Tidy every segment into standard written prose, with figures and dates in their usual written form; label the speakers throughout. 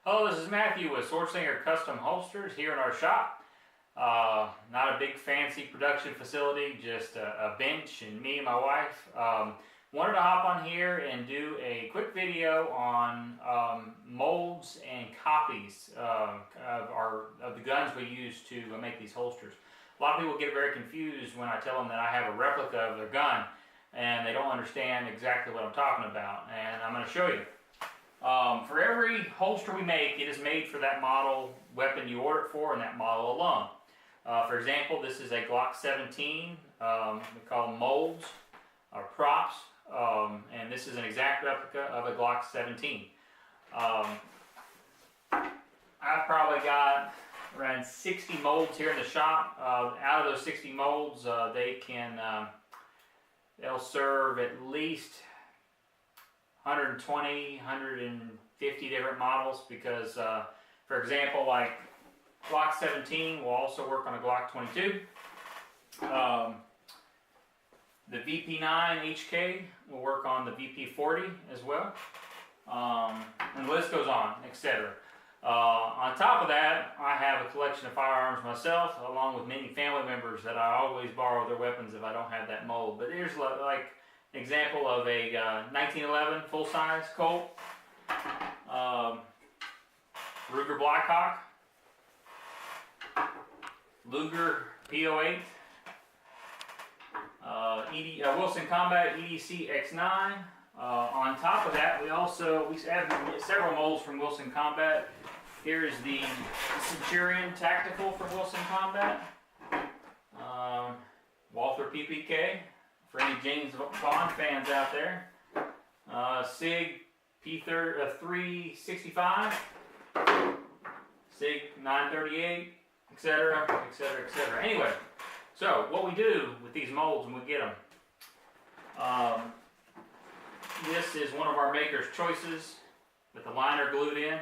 Speaker 1: Hello, this is Matthew with Swordslinger Custom Holsters here in our shop. Not a big fancy production facility, just a bench and me and my wife. Wanted to hop on here and do a quick video on molds and copies of the guns we use to make these holsters. A lot of people get very confused when I tell them that I have a replica of their gun and they don't understand exactly what I'm talking about, and I'm going to show you. For every holster we make, it is made for that model weapon you order it for and that model alone. For example, this is a Glock 17. We call them molds or props, and this is an exact replica of a Glock 17. I've probably got around 60 molds here in the shop. Out of those 60 molds, they'll serve at least 120, 150 different models because, for example, like Glock 17 will also work on a Glock 22. The VP9 HK will work on the VP40 as well. And the list goes on, etc. On top of that, I have a collection of firearms myself, along with many family members that I always borrow their weapons if I don't have that mold. But here's like an example of a 1911 full-size Colt, Ruger Blackhawk, Luger P08, Wilson Combat EDC X9. On top of that, we have several molds from Wilson Combat. Here is the Centurion Tactical from Wilson Combat, Walther PPK, for any James Bond fans out there, SIG P365, SIG 938, etc., etc., etc. Anyway, so what we do with these molds when we get them, this is one of our maker's choices with the liner glued in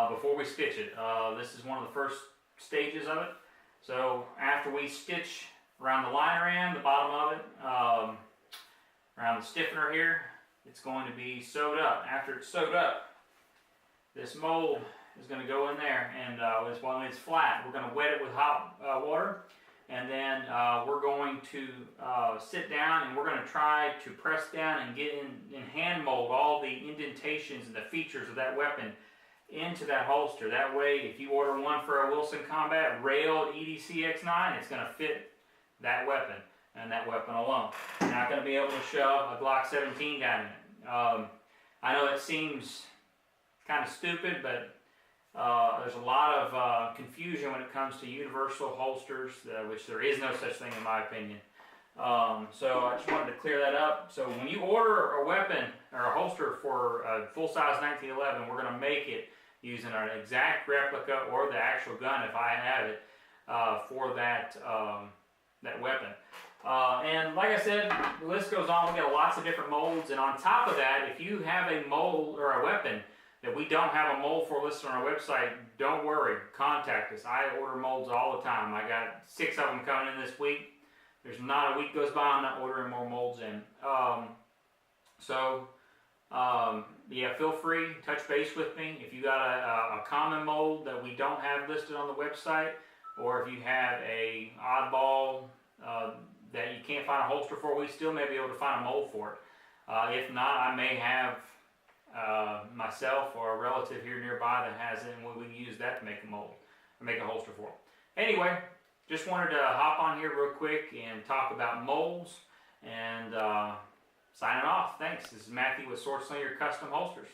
Speaker 1: before we stitch it. This is one of the first stages of it. So after we stitch around the liner end, the bottom of it, around the stiffener here, it's going to be sewed up. After it's sewed up, this mold is going to go in there, and when it's flat, we're going to wet it with hot water, and then we're going to sit down and we're going to try to press down and get in hand mold all the indentations and the features of that weapon into that holster. That way, if you order one for a Wilson Combat railed EDC X9, it's going to fit that weapon and that weapon alone. You're not going to be able to shove a Glock 17 gun in it. I know it seems kind of stupid, but there's a lot of confusion when it comes to universal holsters, which there is no such thing in my opinion. So I just wanted to clear that up. So when you order a weapon or a holster for a full-size 1911, we're going to make it using an exact replica or the actual gun, if I have it, for that weapon. And like I said, the list goes on. We got lots of different molds, and on top of that, if you have a mold or a weapon that we don't have a mold for listed on our website, don't worry, contact us. I order molds all the time. I got 6 of them coming in this week. There's not a week goes by I'm not ordering more molds in. Yeah, feel free, touch base with me. If you got a common mold that we don't have listed on the website, or if you have a oddball that you can't find a holster for, we still may be able to find a mold for it. If not, I may have myself or a relative here nearby that has it, and we can use that to make a mold or make a holster for it. Anyway, just wanted to hop on here real quick and talk about molds, and signing off. Thanks. This is Matthew with Swordslinger Custom Holsters.